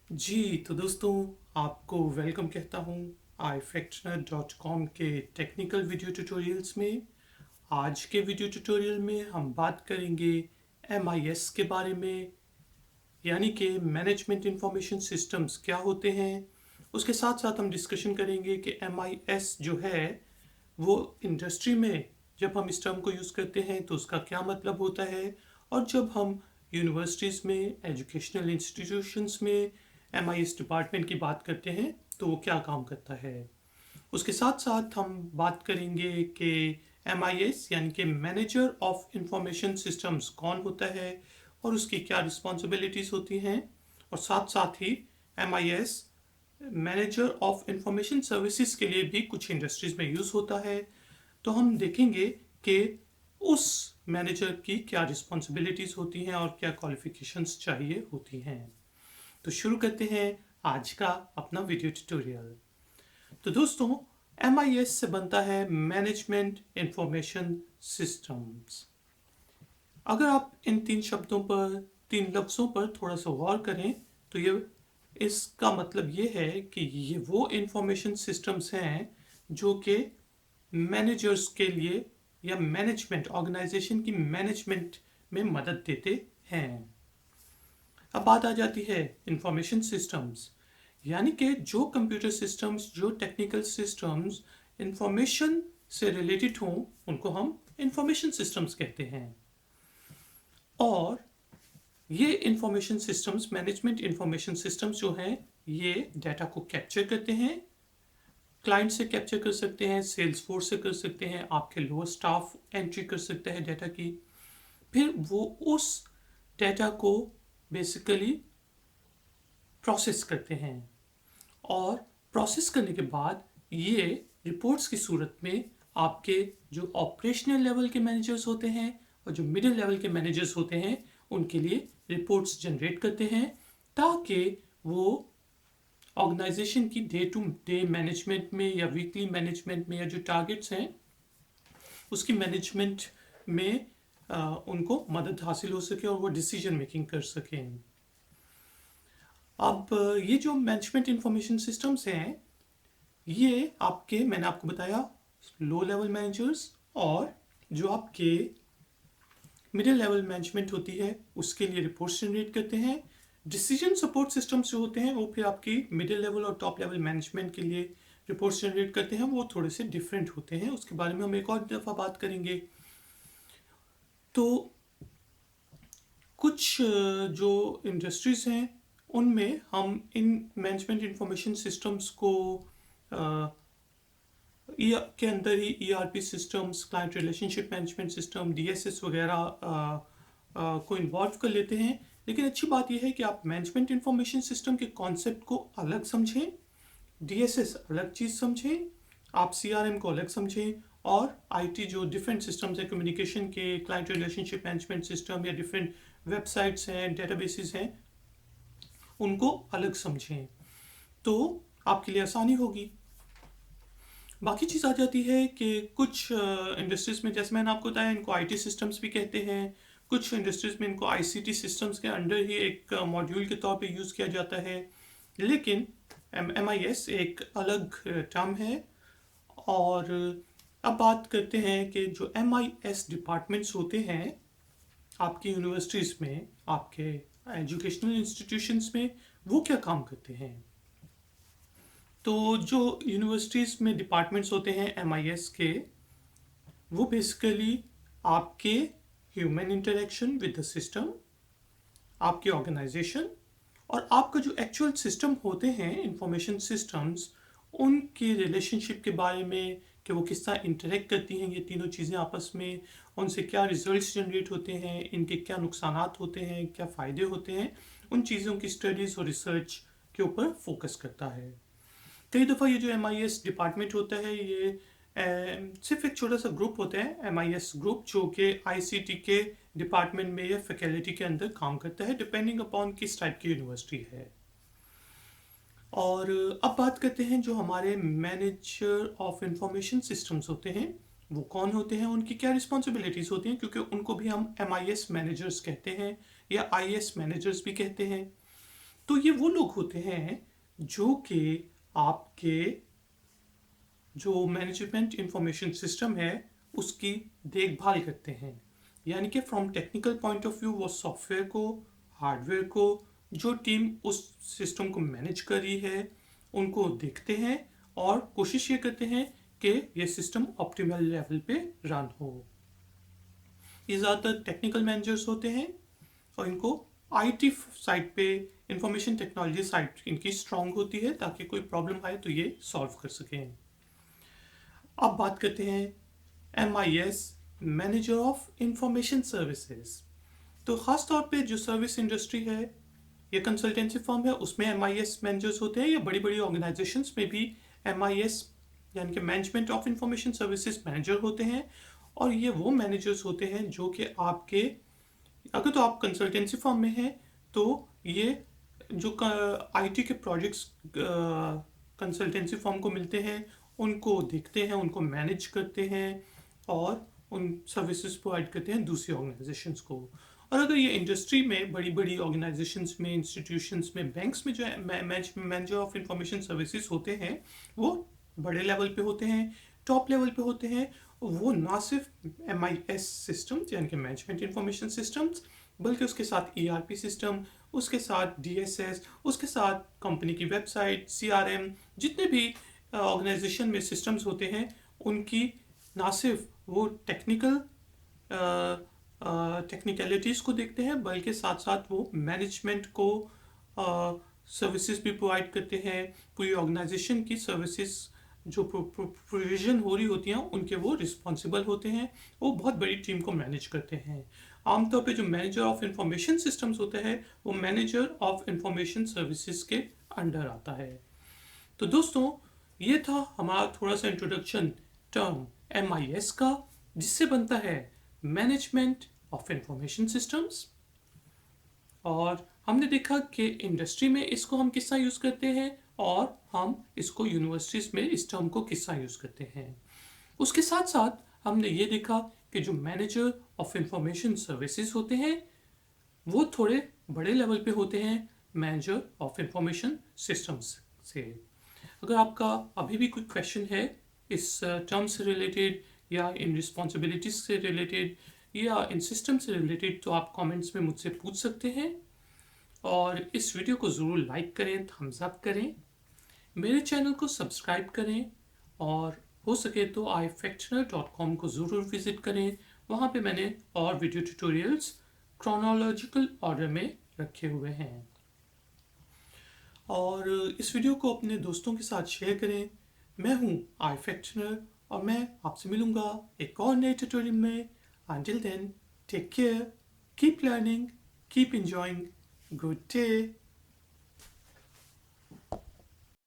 जी, तो दोस्तों आपको वेलकम कहता हूँ ifactioner.com के टेक्निकल वीडियो ट्यूटोरियल्स में। आज के वीडियो ट्यूटोरियल में हम बात करेंगे MIS के बारे में, यानी कि मैनेजमेंट इंफॉर्मेशन सिस्टम्स क्या होते हैं। उसके साथ साथ हम डिस्कशन करेंगे कि MIS जो है वो इंडस्ट्री में जब हम इस टर्म को यूज़ करते हैं तो उसका क्या मतलब होता है, और जब हम यूनिवर्सिटीज़ में एजुकेशनल इंस्टीट्यूशंस में MIS डिपार्टमेंट की बात करते हैं तो वो क्या काम करता है। उसके साथ साथ हम बात करेंगे कि MIS यानी कि मैनेजर ऑफ इंफॉर्मेशन सिस्टम्स कौन होता है और उसकी क्या रिस्पॉन्सिबिलिटीज़ होती हैं, और साथ साथ ही MIS manager of information services के लिए भी कुछ इंडस्ट्रीज में यूज़ होता है। तो हम देखेंगे कि उस मैनेजर की क्या रिस्पॉन्सिबिलिटीज़ होती हैं और क्या क्वालिफिकेशंस चाहिए होती हैं। तो शुरू करते हैं आज का अपना वीडियो ट्यूटोरियल। तो दोस्तों, MIS से बनता है मैनेजमेंट इंफॉर्मेशन सिस्टम्स। अगर आप इन तीन लफ्ज़ों पर थोड़ा सा गौर करें तो ये इसका मतलब ये है कि ये वो इंफॉर्मेशन सिस्टम्स हैं जो कि मैनेजर्स के लिए या मैनेजमेंट ऑर्गेनाइजेशन की मैनेजमेंट में मदद देते हैं। अब बात आ जाती है इंफॉर्मेशन सिस्टम्स, यानी कि जो कंप्यूटर सिस्टम्स, जो टेक्निकल सिस्टम्स इंफॉर्मेशन से रिलेटेड हों उनको हम इंफॉर्मेशन सिस्टम्स कहते हैं। और ये information systems, management information systems जो हैं ये डाटा को कैप्चर करते हैं। क्लाइंट से कैप्चर कर सकते हैं, सेल्स फोर्स से कर सकते हैं, आपके लोअर स्टाफ एंट्री कर सकता है डाटा की। फिर वो उस डाटा को बेसिकली प्रोसेस करते हैं, और प्रोसेस करने के बाद ये रिपोर्ट्स की सूरत में आपके जो ऑपरेशनल लेवल के मैनेजर्स होते हैं और जो मिडिल लेवल के मैनेजर्स होते हैं उनके लिए रिपोर्ट्स जनरेट करते हैं, ताकि वो ऑर्गेनाइजेशन की डे टू डे मैनेजमेंट में या वीकली मैनेजमेंट में या जो टारगेट्स हैं उसकी मैनेजमेंट में उनको मदद हासिल हो सके और वो डिसीजन मेकिंग कर सकें। अब ये जो मैनेजमेंट इंफॉर्मेशन सिस्टम्स हैं ये आपके, मैंने आपको बताया, लो लेवल मैनेजर्स और जो आपके मिडिल लेवल मैनेजमेंट होती है उसके लिए रिपोर्ट्स जनरेट करते हैं। डिसीजन सपोर्ट सिस्टम्स जो होते हैं वो फिर आपकी मिडिल लेवल और टॉप लेवल मैनेजमेंट के लिए रिपोर्ट्स जनरेट करते हैं। वो थोड़े से डिफरेंट होते हैं, उसके बारे में हम एक और दफ़ा बात करेंगे। तो कुछ जो इंडस्ट्रीज हैं उनमें हम इन मैनेजमेंट इंफॉर्मेशन सिस्टम्स को के अंदर ही ERP systems, client relationship management system, DSS वगैरह को इन्वॉल्व कर लेते हैं। लेकिन अच्छी बात यह है कि आप मैनेजमेंट इंफॉर्मेशन सिस्टम के कॉन्सेप्ट को अलग समझें, DSS अलग चीज़ समझें, आप CRM को अलग समझें, और IT जो डिफरेंट सिस्टम्स हैं कम्युनिकेशन के, क्लाइंट रिलेशनशिप मैनेजमेंट सिस्टम या डिफरेंट वेबसाइट्स हैं, डेटाबेसेस हैं, उनको अलग समझें, तो आपके लिए आसानी होगी। बाकी चीज़ आ जाती है कि कुछ इंडस्ट्रीज़ में, जैसे मैंने आपको बताया, इनको IT सिस्टम्स भी कहते हैं। कुछ इंडस्ट्रीज़ में इनको ICT सिस्टम्स के अंडर ही एक मॉड्यूल के तौर पे यूज़ किया जाता है। लेकिन MIS एक अलग टर्म है। और अब बात करते हैं कि जो MIS डिपार्टमेंट्स होते हैं आपकी यूनिवर्सिटीज़ में, आपके एजुकेशनल इंस्टीट्यूशंस में, वो क्या काम करते हैं। तो जो यूनिवर्सिटीज़ में डिपार्टमेंट्स होते हैं MIS के, वो बेसिकली आपके human interaction with the system, आपके ऑर्गेनाइजेशन और आपका जो एक्चुअल सिस्टम होते हैं इंफॉर्मेशन सिस्टम्स, उनके रिलेशनशिप के बारे में कि वो किस तरह इंटरेक्ट करती हैं ये तीनों चीज़ें आपस में, उनसे क्या रिजल्ट्स जनरेट होते हैं, इनके क्या नुकसानात होते हैं, क्या फ़ायदे होते हैं, उन चीज़ों की स्टडीज़ और रिसर्च के ऊपर फोकस करता है। कई दफ़ा ये जो MIS डिपार्टमेंट होता है ये सिर्फ एक छोटा सा ग्रुप होता है, MIS ग्रुप, जो कि ICT के डिपार्टमेंट में या फैकल्टी के अंदर काम करता है, डिपेंडिंग अपॉन किस टाइप की यूनिवर्सिटी है। और अब बात करते हैं जो हमारे मैनेजर ऑफ इंफॉर्मेशन सिस्टम्स होते हैं वो कौन होते हैं, उनकी क्या रिस्पॉन्सिबिलिटीज़ होती हैं, क्योंकि उनको भी हम MIS मैनेजर्स कहते हैं या IS मैनेजर्स भी कहते हैं। तो ये वो लोग होते हैं जो कि आपके जो मैनेजमेंट इंफॉर्मेशन सिस्टम है उसकी देखभाल करते हैं। यानी कि from technical point of view वो सॉफ्टवेयर को, हार्डवेयर को, जो टीम उस सिस्टम को मैनेज कर रही है उनको देखते हैं और कोशिश ये करते हैं कि ये सिस्टम ऑप्टिमल लेवल पे रन हो। ये ज़्यादातर टेक्निकल मैनेजर्स होते हैं और इनको आईटी साइड पे, इंफॉर्मेशन टेक्नोलॉजी साइड इनकी स्ट्रांग होती है ताकि कोई प्रॉब्लम आए तो ये सॉल्व कर सकें। अब बात करते हैं MIS, manager of information services. तो ख़ास तौर पे जो सर्विस इंडस्ट्री है या कंसल्टेंसी फर्म है उसमें MIS मैनेजर्स होते हैं, या बड़ी बड़ी ऑर्गेनाइजेशंस में भी MIS यानी कि management of information services manager होते हैं। और ये वो मैनेजर्स होते हैं जो कि आपके, अगर तो आप कंसल्टेंसी फर्म में हैं तो ये जो आईटी के प्रोजेक्ट्स कंसल्टेंसी फर्म को मिलते हैं उनको देखते हैं, उनको मैनेज करते हैं और उन सर्विसेज प्रोवाइड करते हैं दूसरी ऑर्गेनाइजेशंस को। और अगर ये इंडस्ट्री में बड़ी बड़ी ऑर्गेनाइजेशंस में, इंस्टीट्यूशंस में, बैंक्स में जो मैनेजर ऑफ इंफॉर्मेशन सर्विसेज होते हैं वो बड़े लेवल पे होते हैं, टॉप लेवल पे होते हैं। वो ना सिर्फ MIS सिस्टम्स यानी कि मैनेजमेंट इंफॉर्मेशन सिस्टम्स, बल्कि उसके साथ ERP सिस्टम, उसके साथ DSS, उसके साथ कंपनी की वेबसाइट, CRM, जितने भी ऑर्गेनाइजेशन में सिस्टम्स होते हैं उनकी ना सिर्फ वो टेक्निकलिटीज़ को देखते हैं बल्कि साथ साथ वो मैनेजमेंट को सर्विसेज भी प्रोवाइड करते हैं। पूरी ऑर्गेनाइजेशन की सर्विसेज जो प्रोविजन हो रही होती हैं उनके वो रिस्पॉन्सिबल होते हैं। वो बहुत बड़ी टीम को मैनेज करते हैं। आमतौर पे जो मैनेजर ऑफ इंफॉर्मेशन सिस्टम्स होता है वो मैनेजर ऑफ इंफॉर्मेशन सर्विसेज के अंडर आता है। तो दोस्तों ये था हमारा थोड़ा सा इंट्रोडक्शन टर्म MIS का, जिससे बनता है मैनेजमेंट ऑफ इंफॉर्मेशन सिस्टम्स। और हमने देखा कि इंडस्ट्री में इसको हम किस तरह यूज़ करते हैं और हम इसको यूनिवर्सिटीज़ में इस टर्म को किस तरह यूज़ करते हैं। उसके साथ साथ हमने ये देखा कि जो मैनेजर ऑफ इंफॉर्मेशन सर्विसेज होते हैं वो थोड़े बड़े लेवल पे होते हैं मैनेजर ऑफ इंफॉर्मेशन सिस्टम्स से। अगर आपका अभी भी कोई क्वेश्चन है इस टर्म से रिलेटेड या इन रिस्पॉन्सिबिलिटीज से रिलेटेड या इन सिस्टम से रिलेटेड तो आप कमेंट्स में मुझसे पूछ सकते हैं। और इस वीडियो को ज़रूर लाइक करें, थम्स अप करें, मेरे चैनल को सब्सक्राइब करें और हो सके तो ifactioner.com को ज़रूर विज़िट करें। वहाँ पे मैंने और वीडियो ट्यूटोरियल्स क्रोनोलॉजिकल ऑर्डर में रखे हुए हैं। और इस वीडियो को अपने दोस्तों के साथ शेयर करें। मैं हूँ ifactioner और मैं आपसे मिलूँगा एक और नए ट्यूटोरियल में। Until then, take care, keep learning, keep enjoying. Good day.